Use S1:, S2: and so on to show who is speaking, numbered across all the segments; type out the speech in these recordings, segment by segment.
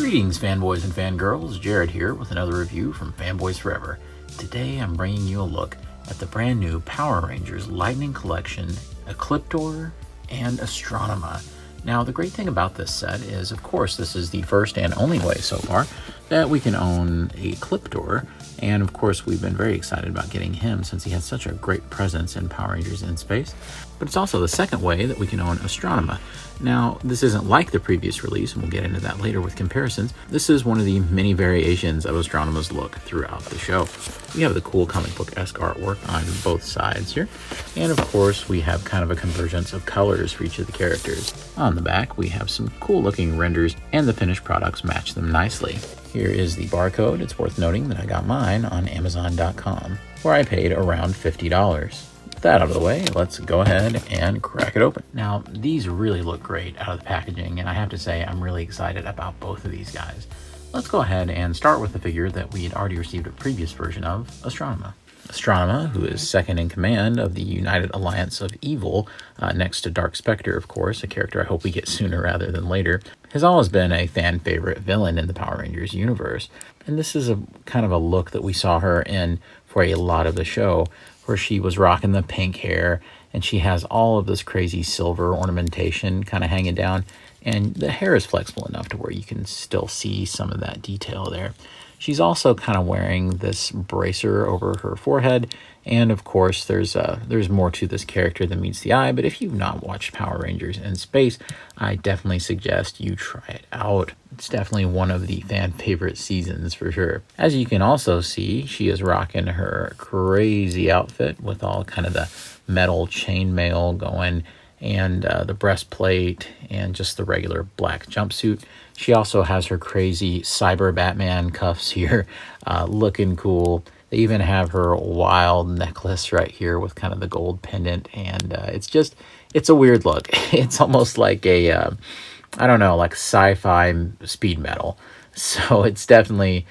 S1: Greetings, fanboys and fangirls. Jared here with another review from Fanboys Forever. Today I'm bringing you a look at the brand new Power Rangers Lightning Collection, Ecliptor and Astronema. Now, the great thing about this set is, of course, this is the first and only way so far that we can own a Ecliptor, and of course we've been very excited about getting him since he has such a great presence in Power Rangers in space. But it's also the second way that we can own Astronema. Now, this isn't like the previous release, and we'll get into that later with comparisons. This is one of the many variations of Astronema's look throughout the show. We have the cool comic book-esque artwork on both sides here, and of course we have kind of a convergence of colors for each of the characters. On the back, we have some cool looking renders, and the finished products match them nicely. Here is the barcode. It's worth noting that I got mine on Amazon.com, where I paid around $50. With that out of the way, let's go ahead and crack it open. Now, these really look great out of the packaging, and I have to say I'm really excited about both of these guys. Let's go ahead and start with the figure that we had already received a previous version of, Astronema. Astronema, who is second in command of the United Alliance of Evil, next to Dark Spectre, of course, a character I hope we get sooner rather than later, has always been a fan favorite villain in the Power Rangers universe. And this is a kind of a look that we saw her in for a lot of the show, where she was rocking the pink hair, and she has all of this crazy silver ornamentation kind of hanging down, and the hair is flexible enough to where you can still see some of that detail there. She's also kind of wearing this bracer over her forehead, and of course there's more to this character than meets the eye, but if you've not watched Power Rangers in space, I definitely suggest you try it out. It's definitely one of the fan favorite seasons for sure. As you can also see, she is rocking her crazy outfit with all kind of the metal chainmail going, and the breastplate, and just the regular black jumpsuit. She also has her crazy cyber Batman cuffs here, looking cool. They even have her wild necklace right here with kind of the gold pendant, and it's a weird look. It's almost like a, I don't know, like sci-fi speed metal. So it's definitely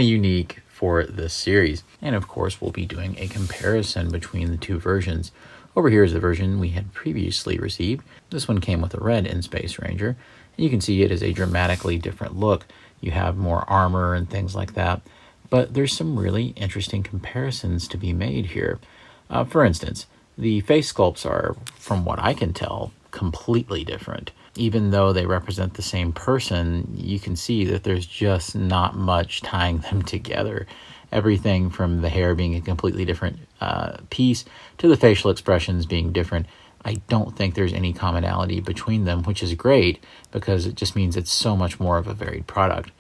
S1: unique for this series. And of course, we'll be doing a comparison between the two versions. Over here is the version we had previously received. This one came with a red In-Space Ranger. And you can see it is a dramatically different look. You have more armor and things like that. But there's some really interesting comparisons to be made here. For instance, the face sculpts are, from what I can tell, completely different. Even though they represent the same person, you can see that there's just not much tying them together. Everything from the hair being a completely different piece to the facial expressions being different. I don't think there's any commonality between them, which is great because it just means it's so much more of a varied product.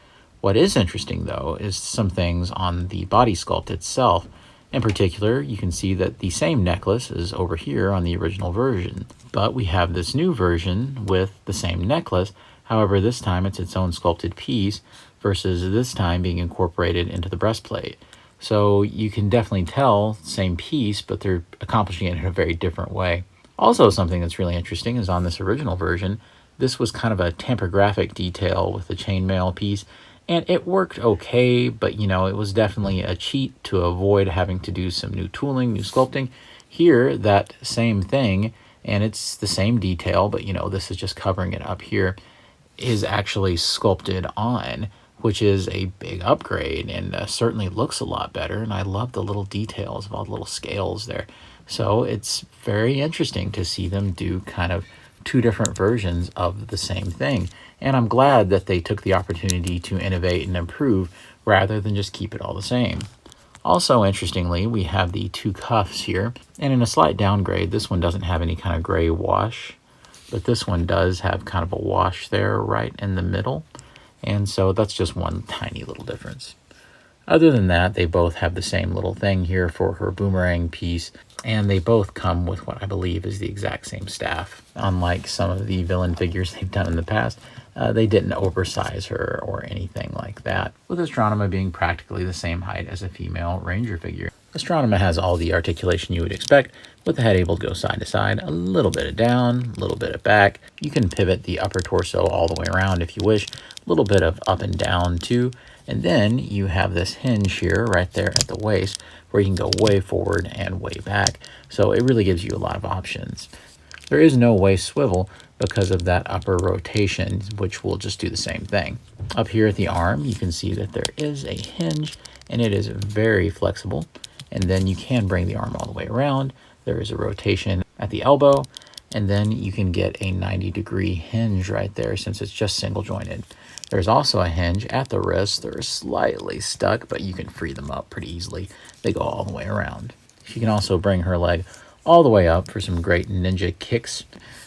S1: What is interesting, though, is some things on the body sculpt itself. In particular, you can see that the same necklace is over here on the original version, but we have this new version with the same necklace. However, this time it's its own sculpted piece versus this time being incorporated into the breastplate. So you can definitely tell, same piece, but they're accomplishing it in a very different way. Also, something that's really interesting is on this original version, this was kind of a tamper-graphic detail with the chainmail piece, and it worked okay, but you know, it was definitely a cheat to avoid having to do some new tooling, new sculpting. Here, that same thing, and it's the same detail, but you know, this is just covering it up here, is actually sculpted on, which is a big upgrade, and certainly looks a lot better. And I love the little details of all the little scales there. So it's very interesting to see them do kind of two different versions of the same thing. And I'm glad that they took the opportunity to innovate and improve rather than just keep it all the same. Also, interestingly, we have the two cuffs here, and in a slight downgrade, this one doesn't have any kind of gray wash, but this one does have kind of a wash there right in the middle. And so that's just one tiny little difference. Other than that, they both have the same little thing here for her boomerang piece, and they both come with what I believe is the exact same staff. Unlike some of the villain figures they've done in the past, they didn't oversize her or anything like that, with Astronema being practically the same height as a female Ranger figure. Astronema has all the articulation you would expect, with the head able to go side to side, a little bit of down, a little bit of back. You can pivot the upper torso all the way around if you wish, a little bit of up and down too. And then you have this hinge here right there at the waist where you can go way forward and way back. So it really gives you a lot of options. There is no waist swivel because of that upper rotation, which will just do the same thing. Up here at the arm, you can see that there is a hinge, and it is very flexible. And then you can bring the arm all the way around. There is a rotation at the elbow, and then you can get a 90-degree hinge right there since it's just single jointed. There's also a hinge at the wrist. They're slightly stuck, but you can free them up pretty easily. They go all the way around. She can also bring her leg all the way up for some great ninja kicks.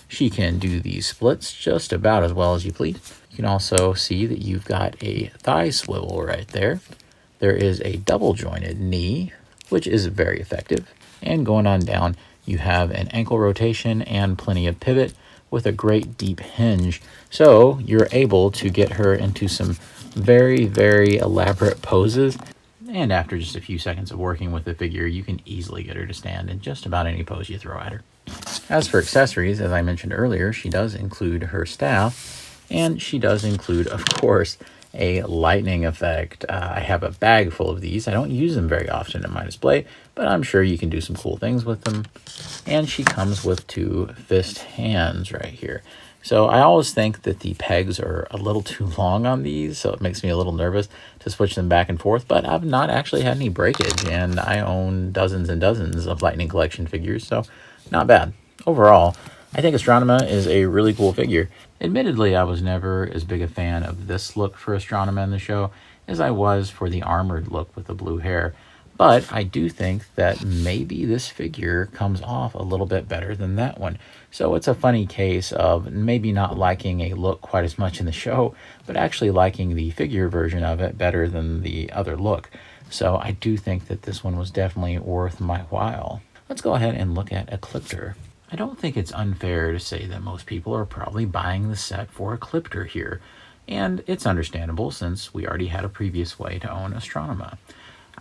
S1: She can do these splits just about as well as you please. You can also see that you've got a thigh swivel right there. There is a double jointed knee, which is very effective. And going on down, you have an ankle rotation and plenty of pivot with a great deep hinge. So you're able to get her into some very, very elaborate poses. And after just a few seconds of working with the figure, you can easily get her to stand in just about any pose you throw at her. As for accessories, as I mentioned earlier, she does include her staff, and she does include, of course, a lightning effect. I have a bag full of these. I don't use them very often in my display, but I'm sure you can do some cool things with them. And she comes with 2 fist hands right here. So I always think that the pegs are a little too long on these, so it makes me a little nervous to switch them back and forth, but I've not actually had any breakage, and I own dozens and dozens of Lightning Collection figures, so not bad. Overall, I think Astronema is a really cool figure. Admittedly, I was never as big a fan of this look for Astronema in the show as I was for the armored look with the blue hair. But I do think that maybe this figure comes off a little bit better than that one. So it's a funny case of maybe not liking a look quite as much in the show, but actually liking the figure version of it better than the other look. So I do think that this one was definitely worth my while. Let's go ahead and look at Ecliptor. I don't think it's unfair to say that most people are probably buying the set for Ecliptor here. And it's understandable since we already had a previous way to own Astronema.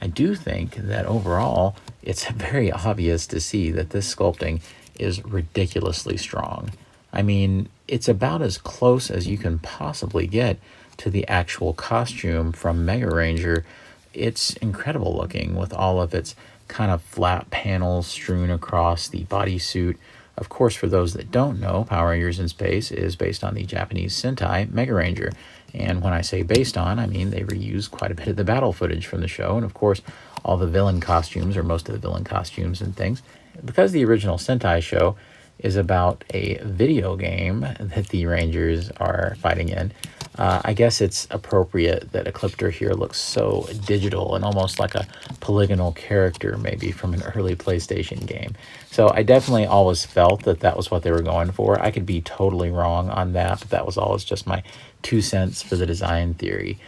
S1: I do think that overall, it's very obvious to see that this sculpting is ridiculously strong. I mean, it's about as close as you can possibly get to the actual costume from Mega Ranger. It's incredible looking with all of its kind of flat panels strewn across the bodysuit. Of course, for those that don't know, Power Rangers in Space is based on the Japanese Sentai Mega Ranger. And when I say based on, I mean they reuse quite a bit of the battle footage from the show. And of course, all the villain costumes, or most of the villain costumes and things. Because the original Sentai show is about a video game that the Rangers are fighting in, I guess it's appropriate that Ecliptor here looks so digital and almost like a polygonal character maybe from an early PlayStation game. So I definitely always felt that that was what they were going for. I could be totally wrong on that, but that was always just my 2 cents for the design theory.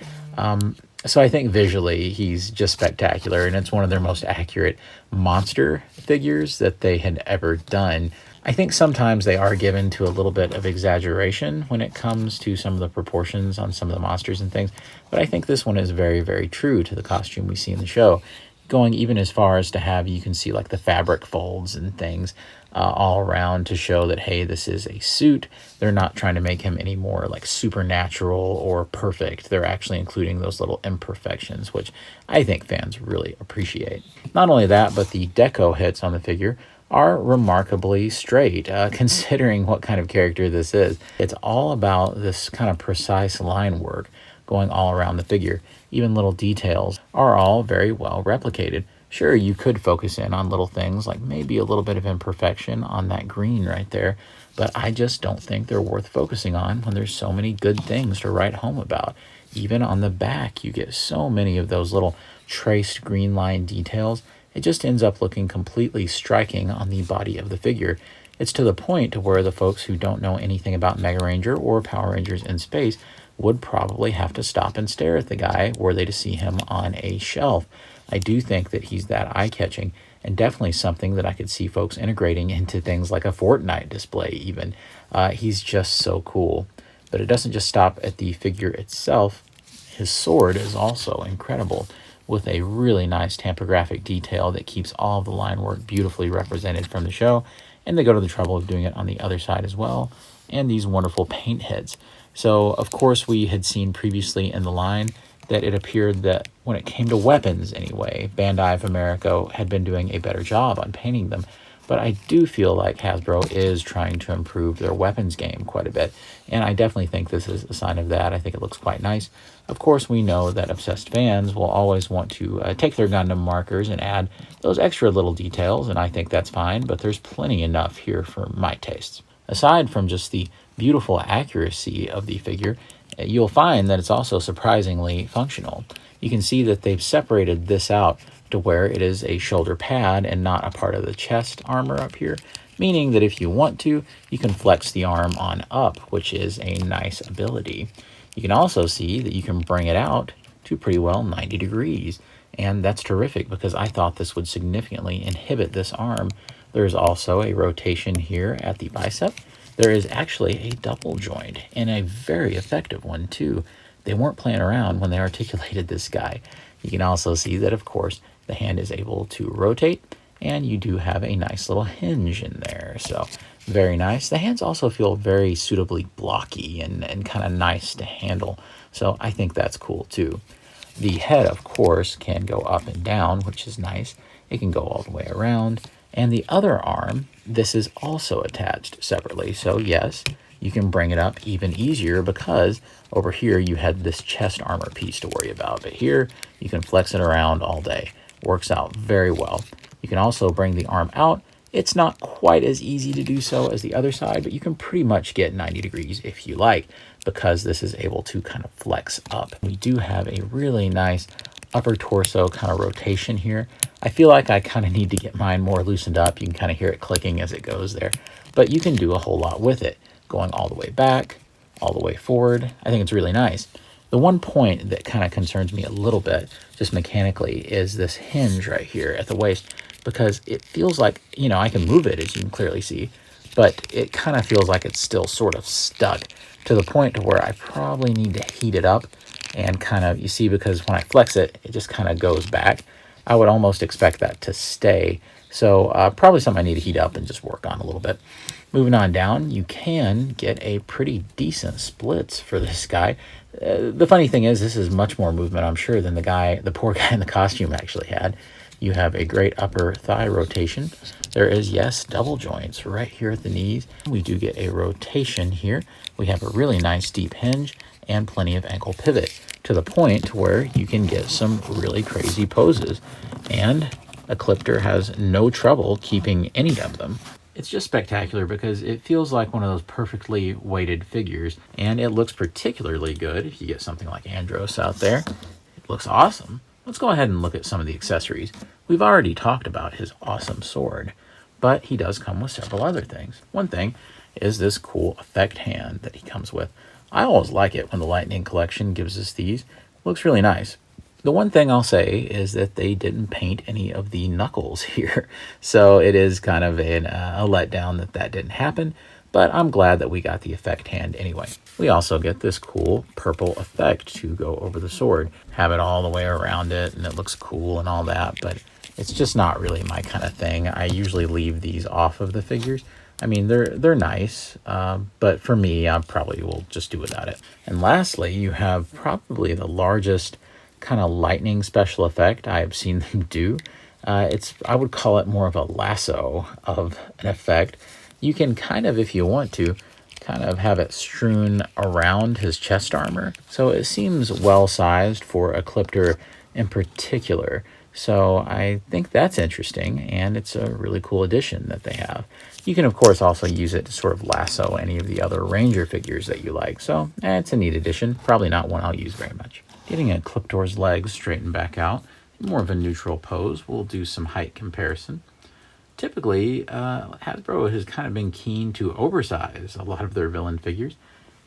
S1: So I think visually he's just spectacular, and it's one of their most accurate monster figures that they had ever done. I think sometimes they are given to a little bit of exaggeration when it comes to some of the proportions on some of the monsters and things, but I think this one is very, very true to the costume we see in the show, going even as far as to have, you can see like the fabric folds and things all around to show that, hey, this is a suit. They're not trying to make him any more like supernatural or perfect. They're actually including those little imperfections, which I think fans really appreciate. Not only that, but the deco hits on the figure are remarkably straight, considering what kind of character this is. It's all about this kind of precise line work going all around the figure. Even little details are all very well replicated. Sure, you could focus in on little things like maybe a little bit of imperfection on that green right there, but I just don't think they're worth focusing on when there's so many good things to write home about. Even on the back, you get so many of those little traced green line details. It just ends up looking completely striking on the body of the figure. It's to the point to where the folks who don't know anything about Mega Ranger or Power Rangers in Space would probably have to stop and stare at the guy were they to see him on a shelf. I do think that he's that eye-catching, and definitely something that I could see folks integrating into things like a Fortnite display even. He's just so cool. But it doesn't just stop at the figure itself. His sword is also incredible, with a really nice tampographic detail that keeps all of the line work beautifully represented from the show, and they go to the trouble of doing it on the other side as well, and these wonderful paint heads. So, of course, we had seen previously in the line that it appeared that when it came to weapons anyway, Bandai of America had been doing a better job on painting them. but I do feel like Hasbro is trying to improve their weapons game quite a bit, and I definitely think this is a sign of that. I think it looks quite nice. Of course, we know that obsessed fans will always want to take their Gundam markers and add those extra little details, and I think that's fine, but there's plenty enough here for my tastes. Aside from just the beautiful accuracy of the figure, you'll find that it's also surprisingly functional. You can see that they've separated this out to where it is a shoulder pad and not a part of the chest armor up here, meaning that if you want to, you can flex the arm on up, which is a nice ability. You can also see that you can bring it out to pretty well 90 degrees, and that's terrific because I thought this would significantly inhibit this arm. There's also a rotation here at the bicep. There is actually a double joint, and a very effective one too. They weren't playing around when they articulated this guy. You can also see that, of course, the hand is able to rotate, and you do have a nice little hinge in there. So very nice. The hands also feel very suitably blocky and kind of nice to handle. So I think that's cool too. The head, of course, can go up and down, which is nice. It can go all the way around. And the other arm, this is also attached separately. So yes, you can bring it up even easier because over here you had this chest armor piece to worry about. But here you can flex it around all day. Works out very well. You can also bring the arm out. It's not quite as easy to do so as the other side, but you can pretty much get 90 degrees if you like, because this is able to kind of flex up. We do have a really nice upper torso kind of rotation here. I feel like I kind of need to get mine more loosened up. You can kind of hear it clicking as it goes there, but you can do a whole lot with it, going all the way back, all the way forward. I think it's really nice. The one point that kind of concerns me a little bit, just mechanically, is this hinge right here at the waist, because it feels like, you know, I can move it, as you can clearly see, but it kind of feels like it's still sort of stuck to the point to where I probably need to heat it up and kind of, you see, because when I flex it, it just kind of goes back. I would almost expect that to stay. So probably something I need to heat up and just work on a little bit. Moving on down, you can get a pretty decent splits for this guy. The funny thing is, this is much more movement, I'm sure, than the poor guy in the costume actually had. You have a great upper thigh rotation. There is, yes, double joints right here at the knees. We do get a rotation here. We have a really nice deep hinge and plenty of ankle pivot to the point where you can get some really crazy poses. And Ecliptor has no trouble keeping any of them. It's just spectacular because it feels like one of those perfectly weighted figures, and it looks particularly good if you get something like Andros out there. It looks awesome. Let's go ahead and look at some of the accessories. We've already talked about his awesome sword, but he does come with several other things. One thing is this cool effect hand that he comes with. I always like it when the Lightning Collection gives us these. Looks really nice. The one thing I'll say is that they didn't paint any of the knuckles here, so it is kind of a letdown that that didn't happen, but I'm glad that we got the effect hand anyway. We also get this cool purple effect to go over the sword. Have it all the way around it, and it looks cool and all that, but it's just not really my kind of thing. I usually leave these off of the figures. I mean, they're nice, but for me, I probably will just do without it. And lastly, you have probably the largest kind of lightning special effect I have seen them do. I would call it more of a lasso of an effect. You can kind of, if you want to, kind of have it strewn around his chest armor. So it seems well sized for Ecliptor in particular. So I think that's interesting, and it's a really cool addition that they have. You can, of course, also use it to sort of lasso any of the other Ranger figures that you like. So it's a neat addition. Probably not one I'll use very much. Getting Ecliptor's legs straightened back out, more of a neutral pose. We'll do some height comparison. Typically, Hasbro has kind of been keen to oversize a lot of their villain figures.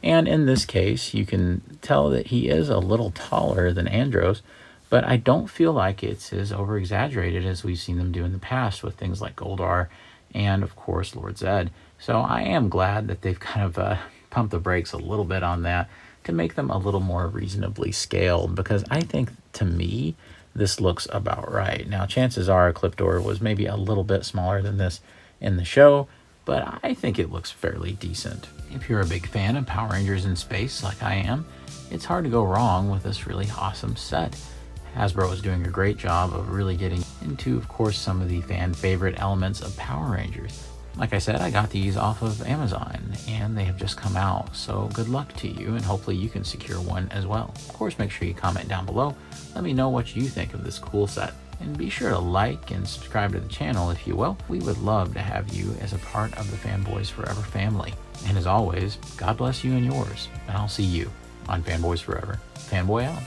S1: And in this case, you can tell that he is a little taller than Andros, but I don't feel like it's as over-exaggerated as we've seen them do in the past with things like Goldar and, of course, Lord Zed. So I am glad that they've kind of pumped the brakes a little bit on that to make them a little more reasonably scaled, because I think, to me, this looks about right. Now, chances are Ecliptor was maybe a little bit smaller than this in the show, but I think it looks fairly decent. If you're a big fan of Power Rangers in space like I am, it's hard to go wrong with this really awesome set. Hasbro is doing a great job of really getting into, of course, some of the fan favorite elements of Power Rangers. Like I said, I got these off of Amazon and they have just come out, so good luck to you, and hopefully you can secure one as well. Of course, make sure you comment down below. Let me know what you think of this cool set. And be sure to like and subscribe to the channel if you will. We would love to have you as a part of the Fanboys Forever family. And as always, God bless you and yours, and I'll see you on Fanboys Forever. Fanboy out.